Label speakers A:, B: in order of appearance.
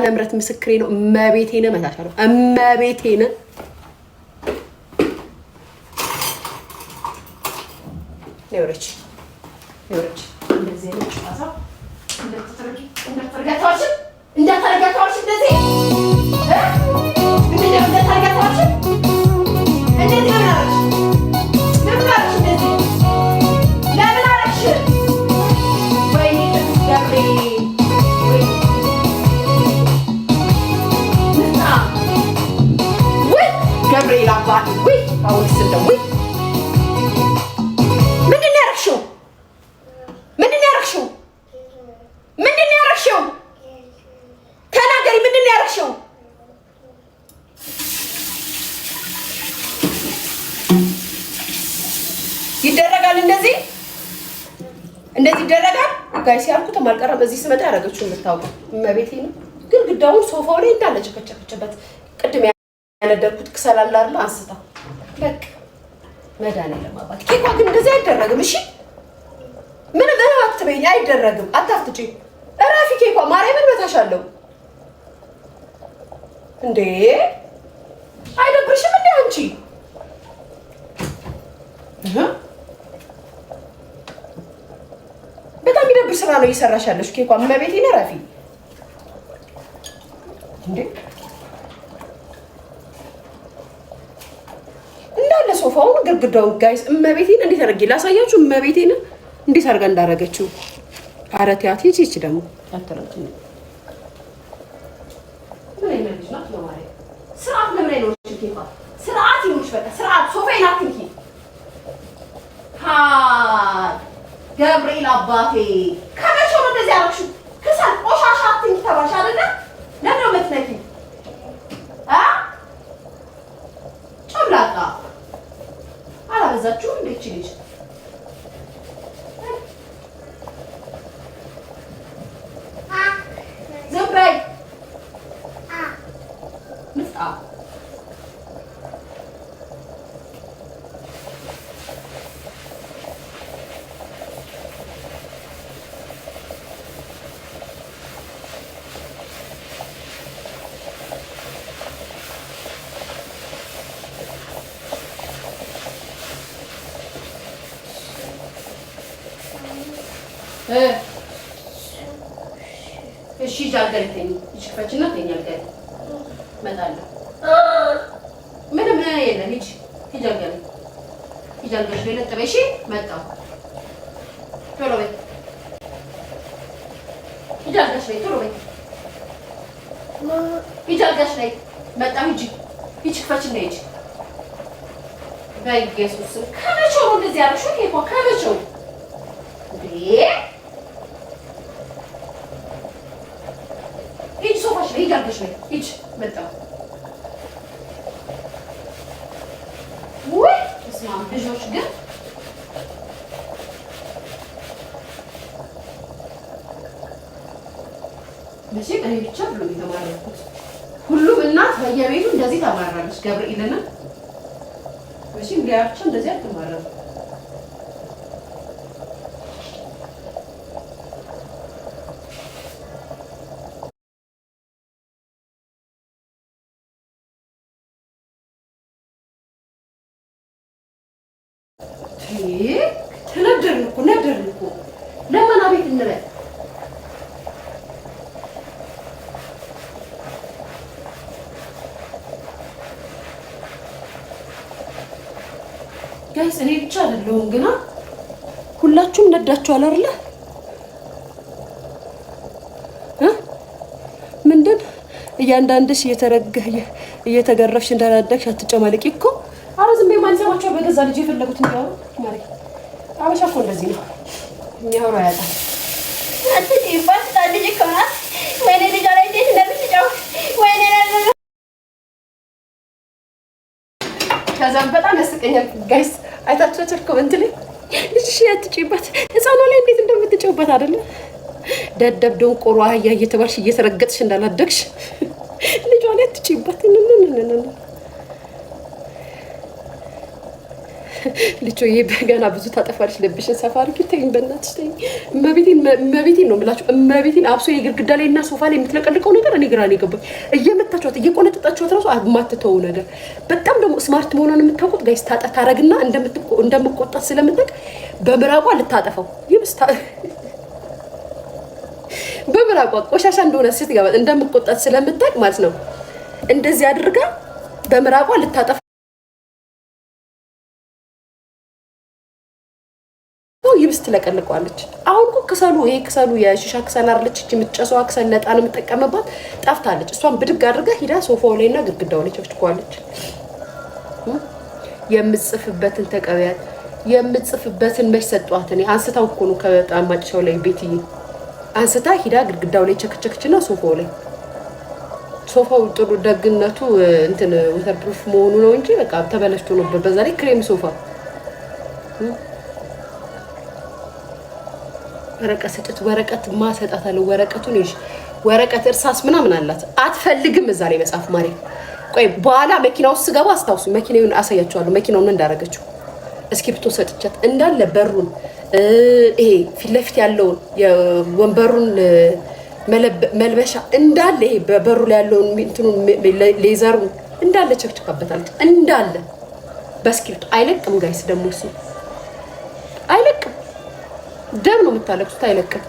A: ምረት ምስክሬ ነው እመቤቴነ መታሻለሁ እመቤቴነ ነውረች እንደዚህ ነው ጫሳ እንዳትረጋታዎች እንደዚህ እንደታጋታዎች እንደዚህ ለምን አረግሽ ወይኔ ገብርኤል አባቴ ወይ አሁንስ እንደው ወይ ምንድን ነው ያደረግሽው? ተናገሪ። ምንድን ነው ያደረግሽው? ይደረጋል እንደዚህ ይደረጋል። ጋይስ ያልኩትም አልቀረም። እዚህ ስመጣ ያደረገችው የምታውቀው እመቤቴ ነው። ግድግዳውን ሶፋው ላይ እንዳለ ጨከጨከችበት። ቅድም ያነደርኩት ክሰላል አይደል? አንስታ በቃ መድኃኒዓለም አባት ኬኳ ግን እንደዚህ አይደረግም። እሺ ምንም አትበይኝ፣ አይደረግም። አታፍጥጪ። እራፊ ኬኳ ማርያምን በታሻለሁ እንዴ! አይደብርሽም እንዴ አንቺ? በጣም የሚደብር ስራ ነው እየሰራሽ ያለሽ። ኬኳ እመቤቴን እረፊ እንዴ! እንዳለ ሶፋውን ግድግዳውን ጋይስ እመቤቴን እንዴት አድርጌ ላሳያችሁ? እመቤቴን እንዴት አድርጋ እንዳደረገችው። ኧረ ተያት ይቺ ደግሞ አትረጭ ነው። ምን አይነት ልጅ ናት ነው ማለት? ስርዓት ለምን አይኖርሽ? ኬኳ ስርዓት ይኑርሽ። በቃ ስርዓት ሶፋዬን አትንኪ። ገብርኤል አባቴ ከመቼ ነው እንደዚህ ያደረግሽው? ከሰል ቆሻሻ አትንኪ ተባልሽ አይደለ? ለምን ነው የምትነኪ? ጨምላቃ አላበዛችሁም? እንዴት ልጅ ዝም በይ ምጣ እሺ ጃልገለኝ ይሽፈችና ተኛልገለ መጣለሁ ምንም የለም። ሂጃልገሽ ለለጠበ እሺ መጣሁ ቶሎ በይ ሂጃልገሽ ላይ ቶሎ በይ ሂጃልገሽ ላይ መጣሁ ሂጂ ክፈችና ሂጂ በኢየሱስ ከመቼው ነው እንደዚህ ያደረግሽው? ኬኳ ከመቼው እንዴ? ሂጂ ሶፋሽ ላይ ሂጃልገሽ ላይ ሂጂ መጣሁ ወይ እስማም ልጆች ግን መቼም እኔ ብቻ ብሎ የተማረኩት ሁሉም እናት በየቤቱ እንደዚህ ተማራለች። ገብርኤልና መቼም ሊያ ብቻ እንደዚህ አትማረም። ነደርን እኮ ለማና ቤት እንበል ጋይስ። እኔ ብቻ አይደለሁም ግና ሁላችሁም ነዳችኋል አይደለ? ምንድን እያንዳንድሽ እየተገረፍሽ እንዳላደግሽ አትጨማልቂ እኮ። ኧረ ዝም በይ። ማን ሰማቸው? በገዛ ልጅ የፈለጉት እንዲያው ማለት አበሻ እኮ እንደዚህ ነው የሚያወራ ያጣ አትጪ ባስታ ልጅ ከሆነ ወይኔ ልጅ ላይ እንዴት እንደምትጫው ወይኔ ለምን ከዛም በጣም ያስቀኛል ጋይስ። አይታችኋት ኮሜንት ላይ ልጅሽ ያትጪባት ህፃኗ ላይ እንዴት እንደምትጫውበት አይደለ? ደደብ ደንቆሮ አህያ እየተባልሽ እየተረገጥሽ እንዳላደግሽ ልጇ ላይ አትጪባት። ልጆዬ በገና ብዙ ታጠፋለች። ልብሽን ሰፋ አድርጊ። ተይኝ በእናትሽ ተይኝ። እመቤቴን ነው የምላችሁ። እመቤቴን አብሶ የግድግዳ ላይ እና ሶፋ ላይ የምትለቀልቀው ነገር እኔ ግራ ነው የገባኝ። እየመታችኋት እየቆነጠጣችኋት ራሱ የማትተው ነገር። በጣም ደግሞ ስማርት መሆኗን የምታውቁት ጋይስ ታረግና እንደምትቆጣት ስለምታውቅ በምራቋ ልታጠፋው ይብስታ በምራቋ ቆሻሻ እንደሆነ ስትገባ እንደምትቆጣት ስለምታውቅ ማለት ነው እንደዚህ አድርጋ በምራቋ ልታጠፋ ይብስ ትለቀልቀዋለች። አሁን እኮ ክሰሉ የሺሻ ክሰል አይደለች እቺ የምትጨሰዋ ክሰል ለጣን የምትጠቀምባት ጠፍታለች። እሷን ብድግ አድርጋ ሂዳ ሶፋው ላይና ግድግዳው ላይ ቸፍችኳለች። የምጽፍበትን ተቀበያት። የምጽፍበትን መች ሰጧት? እኔ አንስታው እኮ ነው ከጣማጭው ላይ ቤትዬ አንስታ ሂዳ ግድግዳው ላይ ቸከቸከችና ሶፋው ላይ ሶፋው ጥሩ ደግነቱ እንትን ወተርፕሩፍ መሆኑ ነው እንጂ በቃ ተበላሽቶ ነበር። በዛ ላይ ክሬም ሶፋ ወረቀት ስጥት ወረቀት ማሰጣታለሁ። ወረቀቱን ይዤ ወረቀት እርሳስ ምናምን አላት አትፈልግም እዛ ላይ መጻፍ ማለት ቆይ በኋላ መኪና ውስጥ ስገባ አስታውሱ። መኪናውን አሳያችኋለሁ። መኪናውን እንዳረገችው እስክሪፕቶ ሰጥቻት እንዳለ በሩን ይሄ ፊት ለፊት ያለውን የወንበሩን መልበሻ እንዳለ ይሄ በበሩ ላይ ያለውን እንትኑን ሌዘሩን እንዳለ ቸክቸካበታለች። እንዳለ በስክሪፕቶ አይለቅም ጋይስ። ደግሞ እሱ አይለቅም። ደም ነው የምታለቅሱት። አይለቅም